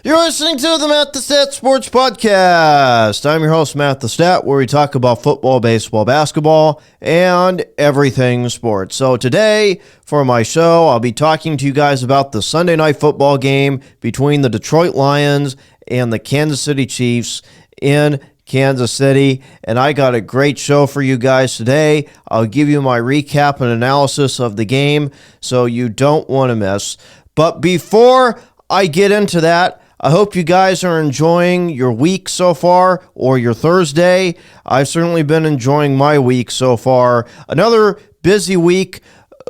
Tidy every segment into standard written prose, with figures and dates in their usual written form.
You're listening to the Matt the Stat Sports Podcast. I'm your host, Matt the Stat, where we talk about football, baseball, basketball, and everything sports. So today, for my show, I'll be talking to you guys about the Sunday night football game between the Detroit Lions and the Kansas City Chiefs in Kansas City, and I got a great show for you guys today. I'll give you my recap and analysis of the game, so you don't want to miss. But before I get into that, I hope you guys are enjoying your week so far, or your Thursday. I've certainly been enjoying my week so far. Another busy week,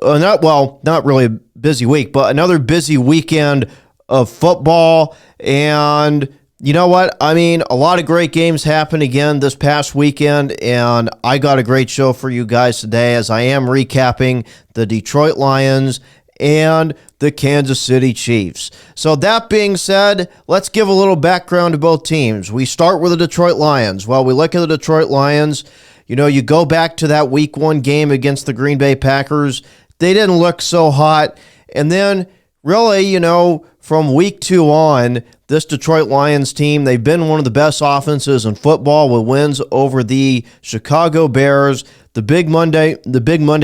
not really a busy week, but another busy weekend of football. And you know what? I mean, a lot of great games happened again this past weekend, and I got a great show for you guys today as I am recapping the Detroit Lions and the Kansas City Chiefs. So that being said, let's give a little background to both teams. We start with the Detroit Lions. Well, we look at the Detroit Lions. You know, you go back to that week one game against the Green Bay Packers. They didn't look so hot. And then really, you know, from week two on, this Detroit Lions team, they've been one of the best offenses in football with wins over the Chicago Bears, the big Monday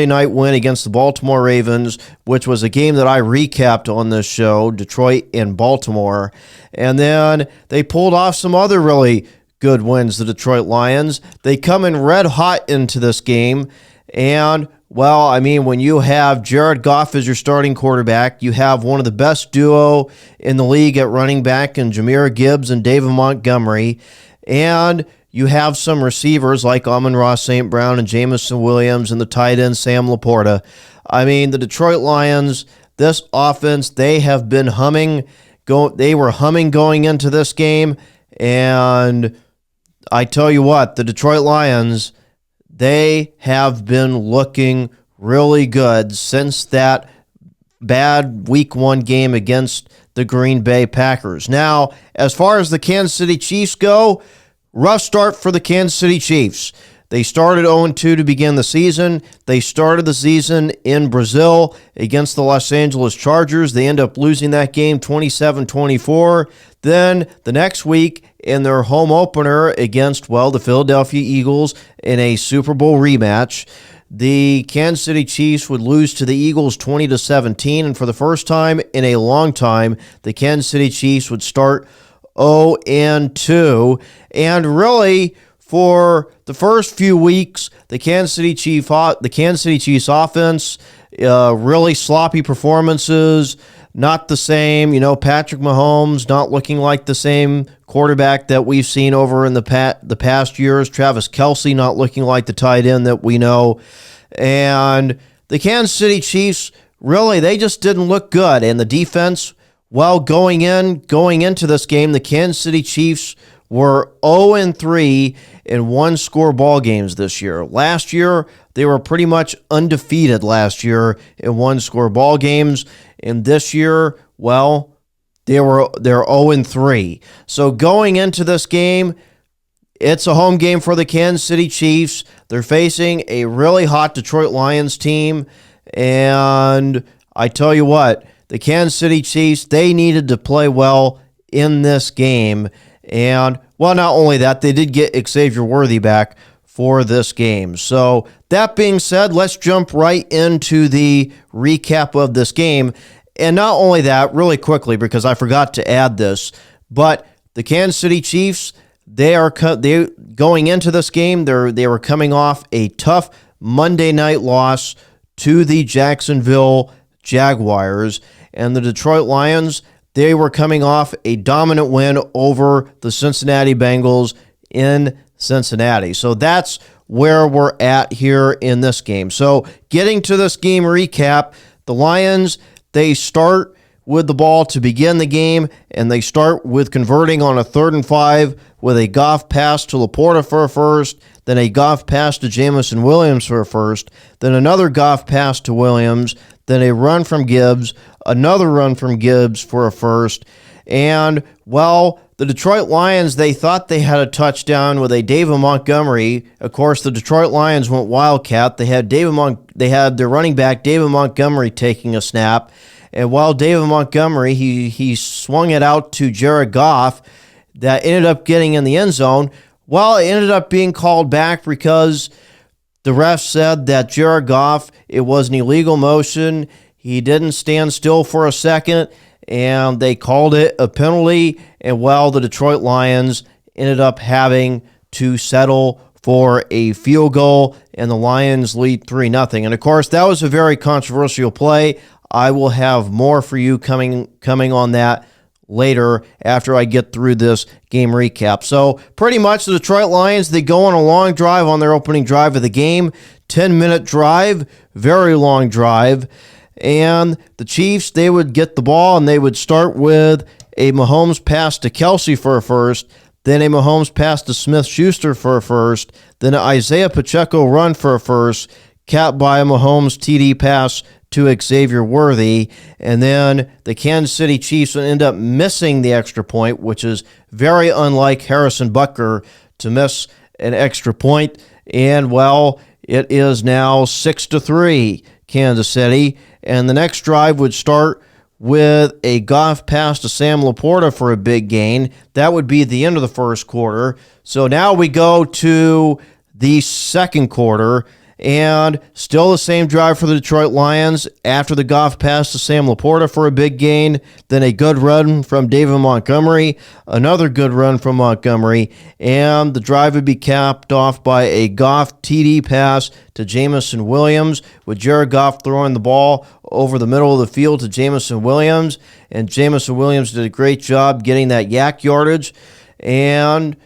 night win against the Baltimore Ravens, which was a game that I recapped on this show, Detroit and Baltimore. And then they pulled off some other really good wins, the Detroit Lions. They come in red hot into this game, and well, I mean, when you have Jared Goff as your starting quarterback, you have one of the best duo in the league at running back in Jahmyr Gibbs and David Montgomery, and you have some receivers like Amon-Ra St. Brown and Jameson Williams and the tight end Sam Laporta. I mean, the Detroit Lions, this offense, they have been humming. They were humming going into this game, and I tell you what, the Detroit Lions, they have been looking really good since that bad week one game against the Green Bay Packers. Now, as far as the Kansas City Chiefs go, rough start for the Kansas City Chiefs. They started 0-2 to begin the season. They started the season in Brazil against the Los Angeles Chargers. They end up losing that game 27-24. Then the next week in their home opener against, the Philadelphia Eagles in a Super Bowl rematch, the Kansas City Chiefs would lose to the Eagles 20-17. And for the first time in a long time, the Kansas City Chiefs would start 0-2. And really, for the first few weeks, the Kansas City Chiefs offense, really sloppy performances, not the same. You know, Patrick Mahomes not looking like the same quarterback that we've seen over in the past years. Travis Kelce not looking like the tight end that we know. And the Kansas City Chiefs, really, they just didn't look good. And the defense, going into this game, the Kansas City Chiefs were 0-3 in one-score ball games this year. Last year, they were pretty much undefeated last year in one-score ball games. And this year, they're 0-3. So going into this game, it's a home game for the Kansas City Chiefs. They're facing a really hot Detroit Lions team. And I tell you what, the Kansas City Chiefs, they needed to play well in this game. And, not only that, they did get Xavier Worthy back for this game. So that being said, let's jump right into the recap of this game. And not only that, really quickly, because I forgot to add this, but the Kansas City Chiefs, they going into this game, they were coming off a tough Monday night loss to the Jacksonville Jaguars, and the Detroit Lions, they were coming off a dominant win over the Cincinnati Bengals in Cincinnati. So that's where we're at here in this game. So getting to this game recap, the Lions, they start with the ball to begin the game, and they start with converting on a 3rd and 5 with a Goff pass to Laporta for a first, then a Goff pass to Jameson Williams for a first, then another Goff pass to Williams, then a run from Gibbs, another run from Gibbs for a first, and, the Detroit Lions, they thought they had a touchdown with a David Montgomery. Of course, the Detroit Lions went Wildcat. They had their running back, David Montgomery, taking a snap, And while David Montgomery, he swung it out to Jared Goff that ended up getting in the end zone. Well, it ended up being called back because the ref said that Jared Goff, it was an illegal motion. He didn't stand still for a second, and they called it a penalty. And well, the Detroit Lions ended up having to settle for a field goal, and the Lions lead 3-0. And of course, that was a very controversial play. I will have more for you coming on that later after I get through this game recap. So pretty much the Detroit Lions, they go on a long drive on their opening drive of the game, 10-minute drive, very long drive. And the Chiefs, they would get the ball and they would start with a Mahomes pass to Kelsey for a first, then a Mahomes pass to Smith-Schuster for a first, then an Isaiah Pacheco run for a first, capped by a Mahomes TD pass to Xavier Worthy, and then the Kansas City Chiefs would end up missing the extra point, which is very unlike Harrison Butker to miss an extra point. And well, it is now 6-3 Kansas City, and the next drive would start with a Goff pass to Sam Laporta for a big gain. That would be the end of the first quarter. So now we go to the second quarter, and still the same drive for the Detroit Lions after the Goff pass to Sam Laporta for a big gain, then a good run from David Montgomery, another good run from Montgomery, and the drive would be capped off by a Goff TD pass to Jamison Williams, with Jared Goff throwing the ball over the middle of the field to Jamison Williams, and Jamison Williams did a great job getting that yak yardage, and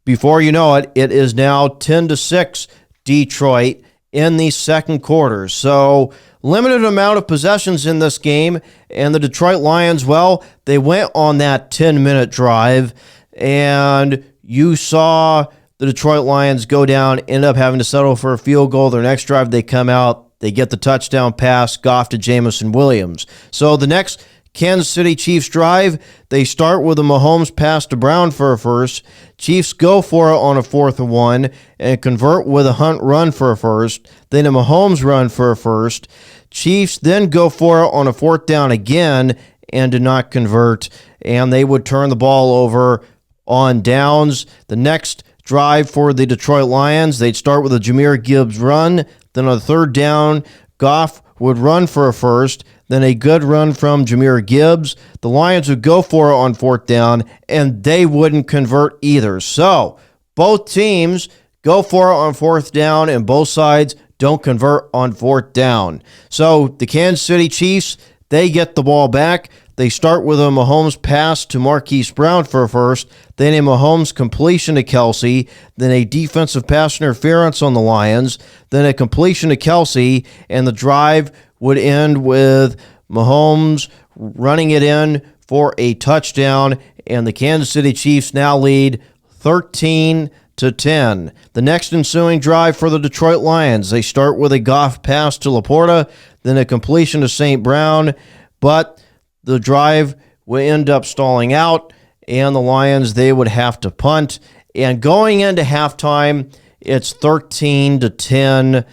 before you know it, it is now 10-6 Detroit in the second quarter. So limited amount of possessions in this game, and the Detroit Lions, well, they went on that 10-minute drive, and you saw the Detroit Lions go down, end up having to settle for a field goal. Their next drive, they come out, they get the touchdown pass, Goff to Jamison Williams. So the next Kansas City Chiefs drive, they start with a Mahomes pass to Brown for a first. Chiefs go for it on a 4th and 1 and convert with a Hunt run for a first, then a Mahomes run for a first. Chiefs then go for it on a 4th down again and do not convert, and they would turn the ball over on downs. The next drive for the Detroit Lions, they'd start with a Jahmyr Gibbs run, then on the 3rd down, Goff would run for a first, then a good run from Jahmyr Gibbs. The Lions would go for it on 4th down, and they wouldn't convert either. So both teams go for it on 4th down, and both sides don't convert on 4th down. So the Kansas City Chiefs, they get the ball back. They start with a Mahomes pass to Marquise Brown for a first, then a Mahomes completion to Kelsey, then a defensive pass interference on the Lions, then a completion to Kelsey, and the drive would end with Mahomes running it in for a touchdown, and the Kansas City Chiefs now lead 13-10. The next ensuing drive for the Detroit Lions, they start with a Goff pass to Laporta, then a completion to St. Brown, but the drive would end up stalling out, and the Lions, they would have to punt. And going into halftime, it's 13-10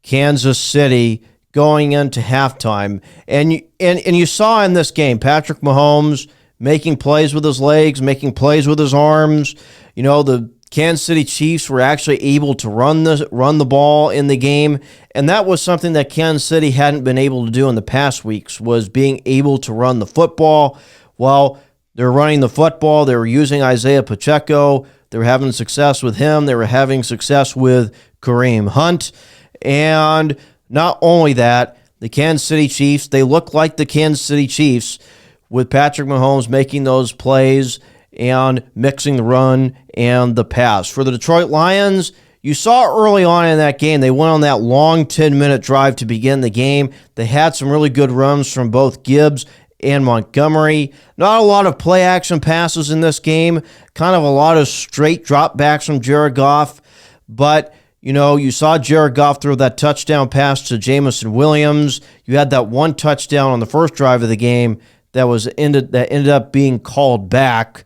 Kansas City going into halftime. And you saw in this game, Patrick Mahomes making plays with his legs, making plays with his arms. You know, the Kansas City Chiefs were actually able to run the ball in the game, and that was something that Kansas City hadn't been able to do in the past weeks, was being able to run the football. Well, they're running the football. They were using Isaiah Pacheco. They were having success with him. They were having success with Kareem Hunt. And not only that, the Kansas City Chiefs, they look like the Kansas City Chiefs with Patrick Mahomes making those plays and mixing the run and the pass. For the Detroit Lions, you saw early on in that game, they went on that long 10-minute drive to begin the game. They had some really good runs from both Gibbs and Montgomery. Not a lot of play-action passes in this game, kind of a lot of straight dropbacks from Jared Goff, but you know, you saw Jared Goff throw that touchdown pass to Jamison Williams. You had that one touchdown on the first drive of the game that ended up being called back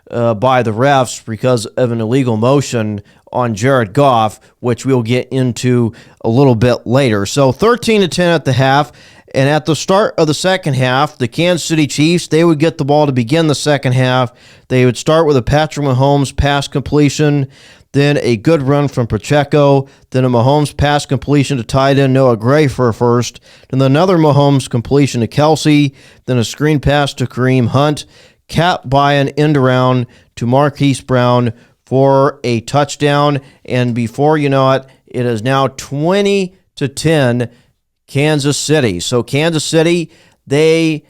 by the refs because of an illegal motion on Jared Goff, which we'll get into a little bit later. So 13-10 at the half, And at the start of the second half, the Kansas City Chiefs, they would get the ball to begin the second half. They would start with a Patrick Mahomes pass completion, then a good run from Pacheco, then a Mahomes pass completion to tight end Noah Gray for a first, then another Mahomes completion to Kelsey, then a screen pass to Kareem Hunt, capped by an end around to Marquise Brown for a touchdown. And before you know it, it is now 20-10 Kansas City. So Kansas City, they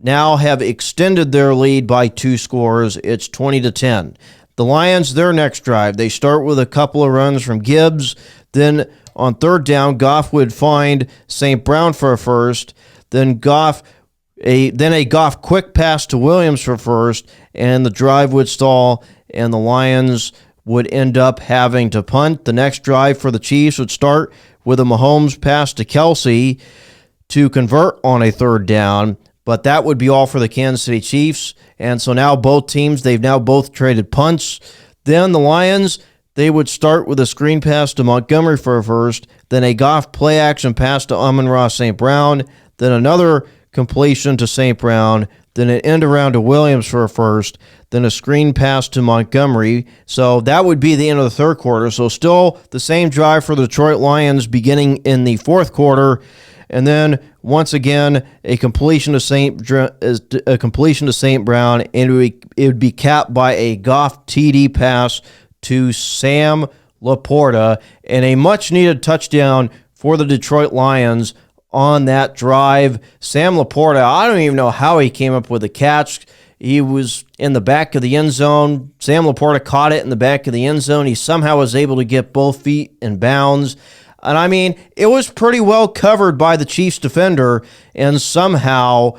now have extended their lead by 2 scores. It's 20-10. The Lions, their next drive, they start with a couple of runs from Gibbs. Then on third down, Goff would find St. Brown for a first. Then a Goff quick pass to Williams for first, and the drive would stall, and the Lions would end up having to punt. The next drive for the Chiefs would start with a Mahomes pass to Kelsey to convert on a third down. But that would be all for the Kansas City Chiefs. And so now both teams, they've now both traded punts. Then the Lions, they would start with a screen pass to Montgomery for a first, then a Goff play action pass to Amon-Ra St. Brown, then another completion to St. Brown, then an end around to Williams for a first, then a screen pass to Montgomery. So that would be the end of the third quarter. So still the same drive for the Detroit Lions beginning in the fourth quarter. And then once again, a completion to St. Brown, and it would be capped by a Goff TD pass to Sam Laporta, and a much-needed touchdown for the Detroit Lions on that drive. Sam Laporta, I don't even know how he came up with the catch. He was in the back of the end zone. Sam Laporta caught it in the back of the end zone. He somehow was able to get both feet in bounds. And I mean, it was pretty well covered by the Chiefs defender, and somehow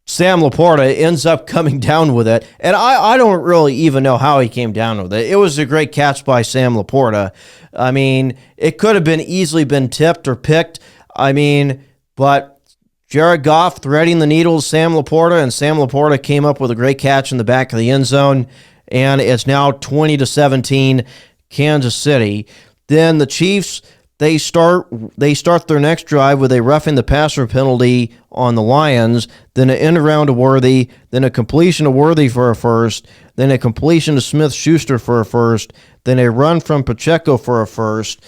Sam Laporta ends up coming down with it. And I don't really even know how he came down with it. It was a great catch by Sam Laporta. I mean, it could have been easily been tipped or picked. I mean, but Jared Goff threading the needle to Sam Laporta, and Sam Laporta came up with a great catch in the back of the end zone. And it's now 20-17 Kansas City. Then the Chiefs, they start their next drive with a roughing the passer penalty on the Lions, then an end around to Worthy, then a completion to Worthy for a first, then a completion to Smith-Schuster for a first, then a run from Pacheco for a first,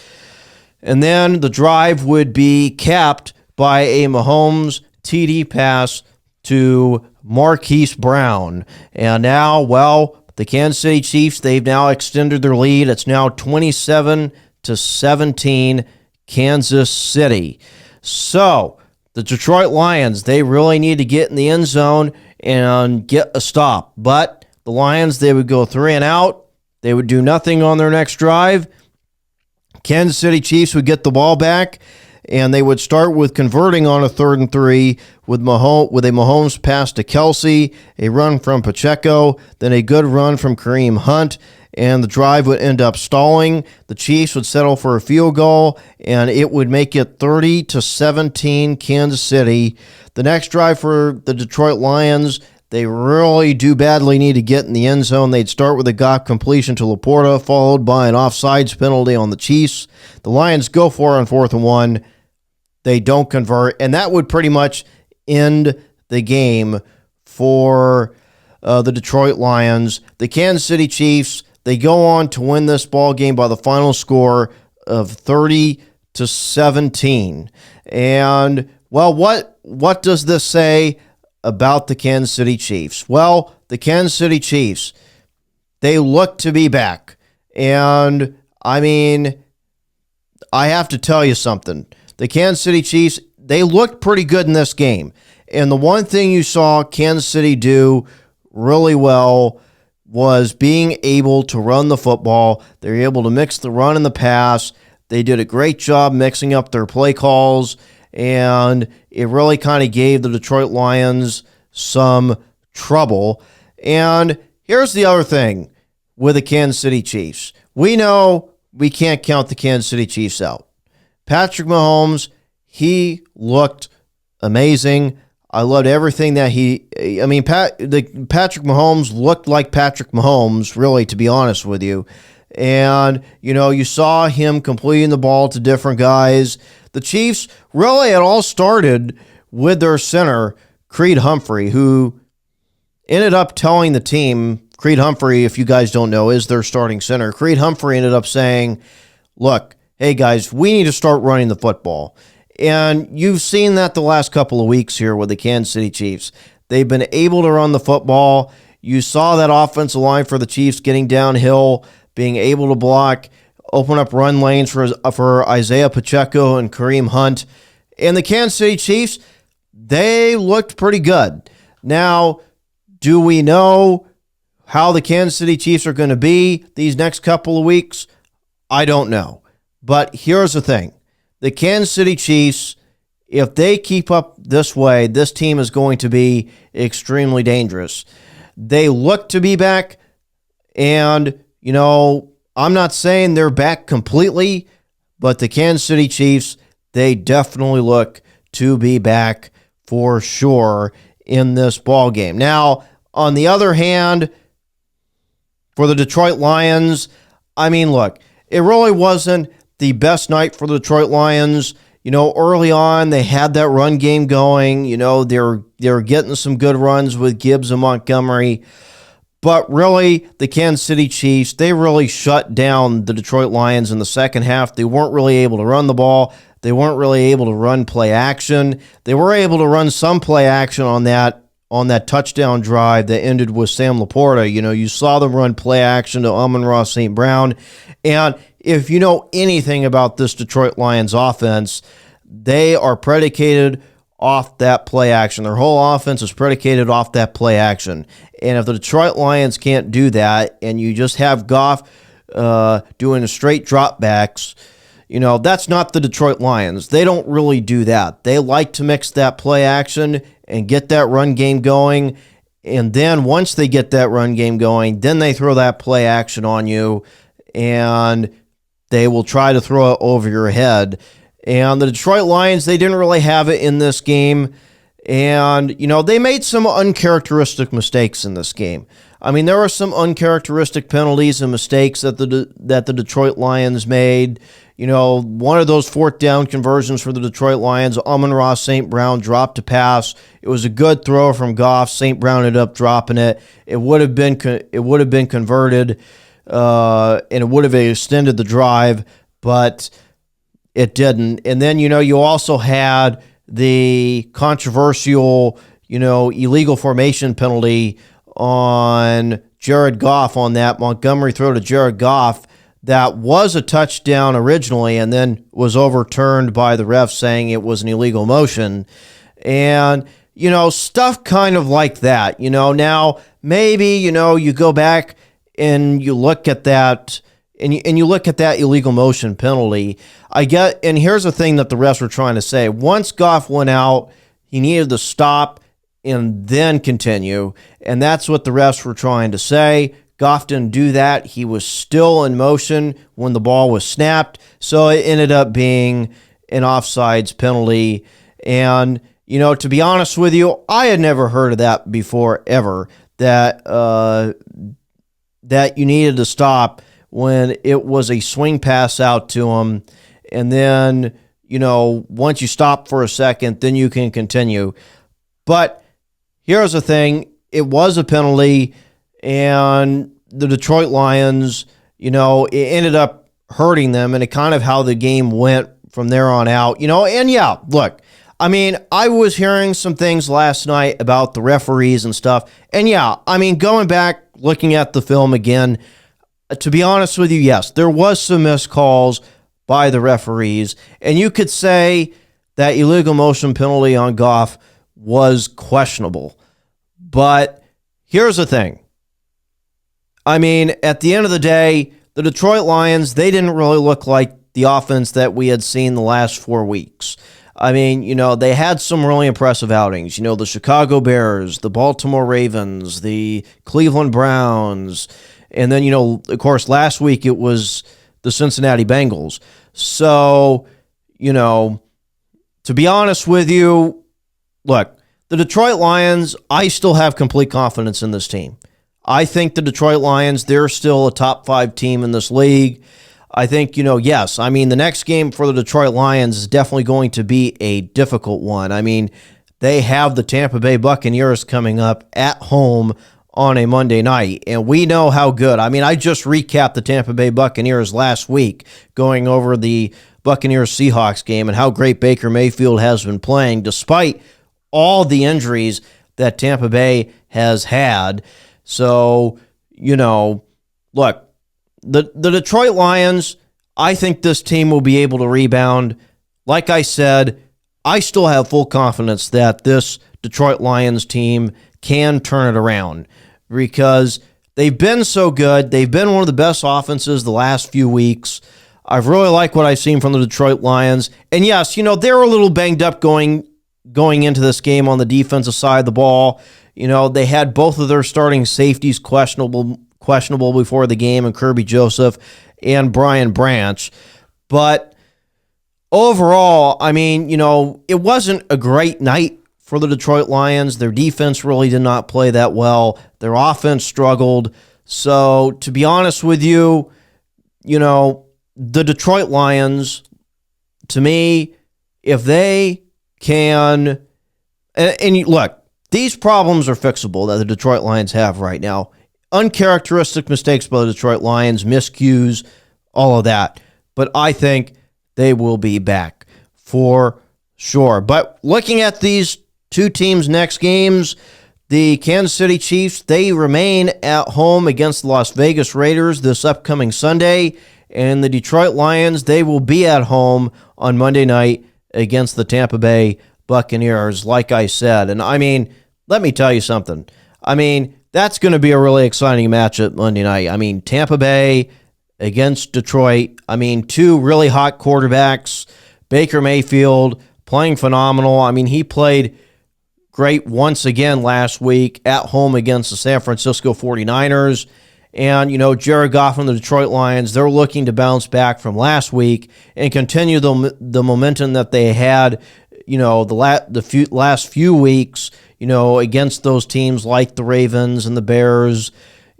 and then the drive would be capped by a Mahomes TD pass to Marquise Brown. And now, well, the Kansas City Chiefs, they've now extended their lead. It's now 27-17 Kansas City. So the Detroit Lions, they really need to get in the end zone and get a stop. But the Lions, they would go 3 and out. They would do nothing on their next drive. Kansas City Chiefs would get the ball back, and they would start with converting on a 3rd and 3 with a Mahomes pass to Kelsey, a run from Pacheco, then a good run from Kareem Hunt, and the drive would end up stalling. The Chiefs would settle for a field goal, and it would make it 30-17 Kansas City. The next drive for the Detroit Lions, they really do badly need to get in the end zone. They'd start with a Goff completion to Laporta, followed by an offsides penalty on the Chiefs. The Lions go for it on 4th and 1. They don't convert, and that would pretty much end the game for the Detroit Lions. The Kansas City Chiefs, they go on to win this ball game by the final score of 30-17. And, well, what does this say about the Kansas City Chiefs? Well, the Kansas City Chiefs, they look to be back. And, I mean, I have to tell you something. The Kansas City Chiefs, they looked pretty good in this game. And the one thing you saw Kansas City do really well was being able to run the football. They were able to mix the run and the pass. They did a great job mixing up their play calls, and it really kind of gave the Detroit Lions some trouble. And here's the other thing with the Kansas City Chiefs. We know we can't count the Kansas City Chiefs out. Patrick Mahomes, he looked amazing. I loved everything that Patrick Mahomes looked like Patrick Mahomes, really, to be honest with you. And, you saw him completing the ball to different guys. The Chiefs really had all started with their center, Creed Humphrey, who ended up telling the team, Creed Humphrey, if you guys don't know, is their starting center. Creed Humphrey ended up saying, look, hey guys, we need to start running the football. And you've seen that the last couple of weeks here with the Kansas City Chiefs. They've been able to run the football. You saw that offensive line for the Chiefs getting downhill, being able to block, open up run lanes for Isaiah Pacheco and Kareem Hunt. And the Kansas City Chiefs, they looked pretty good. Now, do we know how the Kansas City Chiefs are going to be these next couple of weeks? I don't know. But here's the thing. The Kansas City Chiefs, if they keep up this way, this team is going to be extremely dangerous. They look to be back, and, I'm not saying they're back completely, but the Kansas City Chiefs, they definitely look to be back for sure in this ball game. Now, on the other hand, for the Detroit Lions, look, it really wasn't the best night for the Detroit Lions. Early on, they had that run game going. They were getting some good runs with Gibbs and Montgomery. But really, the Kansas City Chiefs, they really shut down the Detroit Lions in the second half. They weren't really able to run the ball. They weren't really able to run play action. They were able to run some play action on that touchdown drive that ended with Sam Laporta. You saw them run play action to Amon-Ra St. Brown. And if you know anything about this Detroit Lions offense, they are predicated off that play action. Their whole offense is predicated off that play action. And if the Detroit Lions can't do that, and you just have Goff doing straight dropbacks, that's not the Detroit Lions. They don't really do that. They like to mix that play action and get that run game going. And then once they get that run game going, then they throw that play action on you, and they will try to throw it over your head. And the Detroit Lions, they didn't really have it in this game. And, they made some uncharacteristic mistakes in this game. There were some uncharacteristic penalties and mistakes that the Detroit Lions made. One of those fourth down conversions for the Detroit Lions, Amon-Ra St. Brown dropped a pass. It was a good throw from Goff. St. Brown ended up dropping it. It would have been converted, and it would have extended the drive, but it didn't. And then, you also had the controversial, illegal formation penalty on Jared Goff on that Montgomery throw to Jared Goff. That was a touchdown originally and then was overturned by the ref saying it was an illegal motion. And, stuff kind of like that. Now maybe, you go back and you look at that and you look at that illegal motion penalty. And here's the thing that the refs were trying to say. Once Goff went out, he needed to stop and then continue. And that's what the refs were trying to say. Goff didn't do that. He was still in motion when the ball was snapped. So it ended up being an offsides penalty. And, to be honest with you, I had never heard of that before ever, that you needed to stop when it was a swing pass out to him. And then, once you stop for a second, then you can continue. But here's the thing. It was a penalty, and the Detroit Lions, it ended up hurting them, and it kind of how the game went from there on out. And yeah, look, I was hearing some things last night about the referees and stuff. And yeah, going back, looking at the film again, to be honest with you, yes, there was some missed calls by the referees, and you could say that illegal motion penalty on Goff was questionable. But here's the thing. At the end of the day, the Detroit Lions, they didn't really look like the offense that we had seen the last 4 weeks. They had some really impressive outings. The Chicago Bears, the Baltimore Ravens, the Cleveland Browns, and then, of course, last week it was the Cincinnati Bengals. So, to be honest with you, look, the Detroit Lions, I still have complete confidence in this team. I think the Detroit Lions, they're still a top 5 team in this league. I think, yes, I mean, the next game for the Detroit Lions is definitely going to be a difficult one. I mean, they have the Tampa Bay Buccaneers coming up at home on a Monday night, and we know how good. I mean, I just recapped the Tampa Bay Buccaneers last week, going over the Buccaneers-Seahawks game and how great Baker Mayfield has been playing despite all the injuries that Tampa Bay has had. So, look, the Detroit Lions, I think this team will be able to rebound. Like I said, I still have full confidence that this Detroit Lions team can turn it around because they've been so good. They've been one of the best offenses the last few weeks. I've really liked what I've seen from the Detroit Lions. And yes, they're a little banged up going into this game on the defensive side of the ball. They had both of their starting safeties questionable before the game, and Kirby Joseph and Brian Branch. But overall, I mean, it wasn't a great night for the Detroit Lions. Their defense really did not play that well. Their offense struggled. So, to be honest with you, the Detroit Lions, to me, if they can, and look, these problems are fixable that the Detroit Lions have right now. Uncharacteristic mistakes by the Detroit Lions, miscues, all of that. But I think they will be back for sure. But looking at these two teams' next games, the Kansas City Chiefs, they remain at home against the Las Vegas Raiders this upcoming Sunday. And the Detroit Lions, they will be at home on Monday night against the Tampa Bay Buccaneers, like I said. And I mean, let me tell you something. I mean, that's going to be a really exciting matchup Monday night. I mean, Tampa Bay against Detroit. I mean, two really hot quarterbacks. Baker Mayfield playing phenomenal. I mean, he played great once again last week at home against the San Francisco 49ers. And, Jared Goff and the Detroit Lions, they're looking to bounce back from last week and continue the momentum that they had, the last few weeks, against those teams like the Ravens and the Bears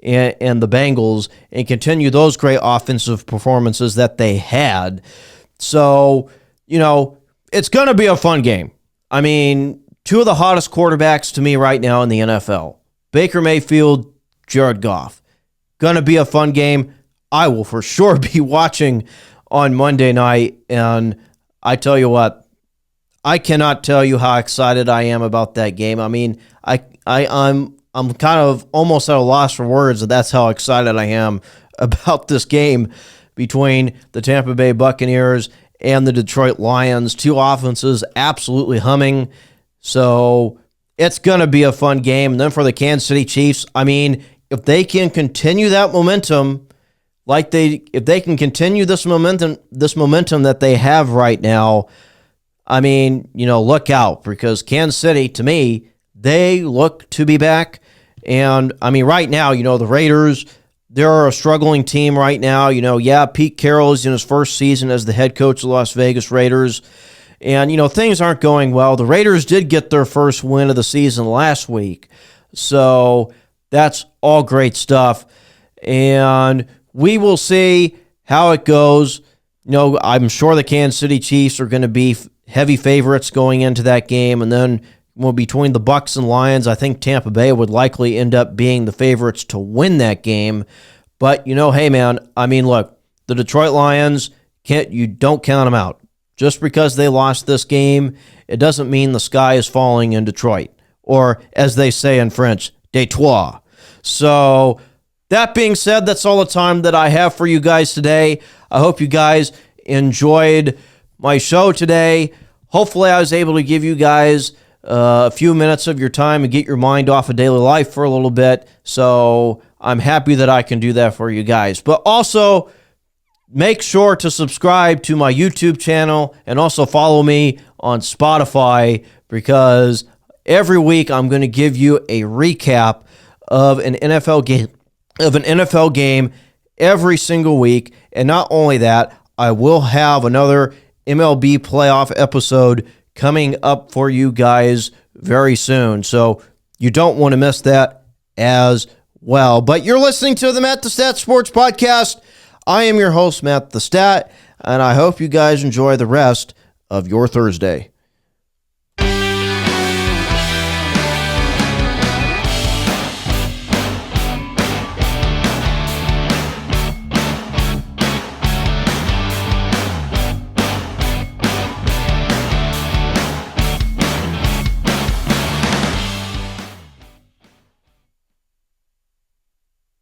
and the Bengals, and continue those great offensive performances that they had. So, it's going to be a fun game. I mean, two of the hottest quarterbacks to me right now in the NFL, Baker Mayfield, Jared Goff. Going to be a fun game. I will for sure be watching on Monday night, and I tell you what, I cannot tell you how excited I am about that game. I mean, I'm kind of almost at a loss for words, and that's how excited I am about this game between the Tampa Bay Buccaneers and the Detroit Lions. Two offenses absolutely humming. So it's going to be a fun game. And then for the Kansas City Chiefs, I mean, if they can continue that momentum, if they can continue this momentum that they have right now, I mean, look out, because Kansas City, to me, they look to be back. And I mean, right now, the Raiders, they're a struggling team right now. Pete Carroll is in his first season as the head coach of the Las Vegas Raiders. And, things aren't going well. The Raiders did get their first win of the season last week. So that's all great stuff. And we will see how it goes. I'm sure the Kansas City Chiefs are going to be heavy favorites going into that game. And then between the Bucs and Lions, I think Tampa Bay would likely end up being the favorites to win that game. But, hey, man, I mean, look, the Detroit Lions, you don't count them out. Just because they lost this game, it doesn't mean the sky is falling in Detroit. Or, as they say in French, Detroit. So, that being said, that's all the time that I have for you guys today. I hope you guys enjoyed my show today. Hopefully, I was able to give you guys a few minutes of your time and get your mind off of daily life for a little bit. So, I'm happy that I can do that for you guys. But also, make sure to subscribe to my YouTube channel and also follow me on Spotify, because every week I'm going to give you a recap of an NFL game every single week. And not only that, I will have another MLB playoff episode coming up for you guys very soon. So you don't want to miss that as well. But you're listening to the Matt the Stat Sports Podcast. I am your host, Matt the Stat, and I hope you guys enjoy the rest of your Thursday.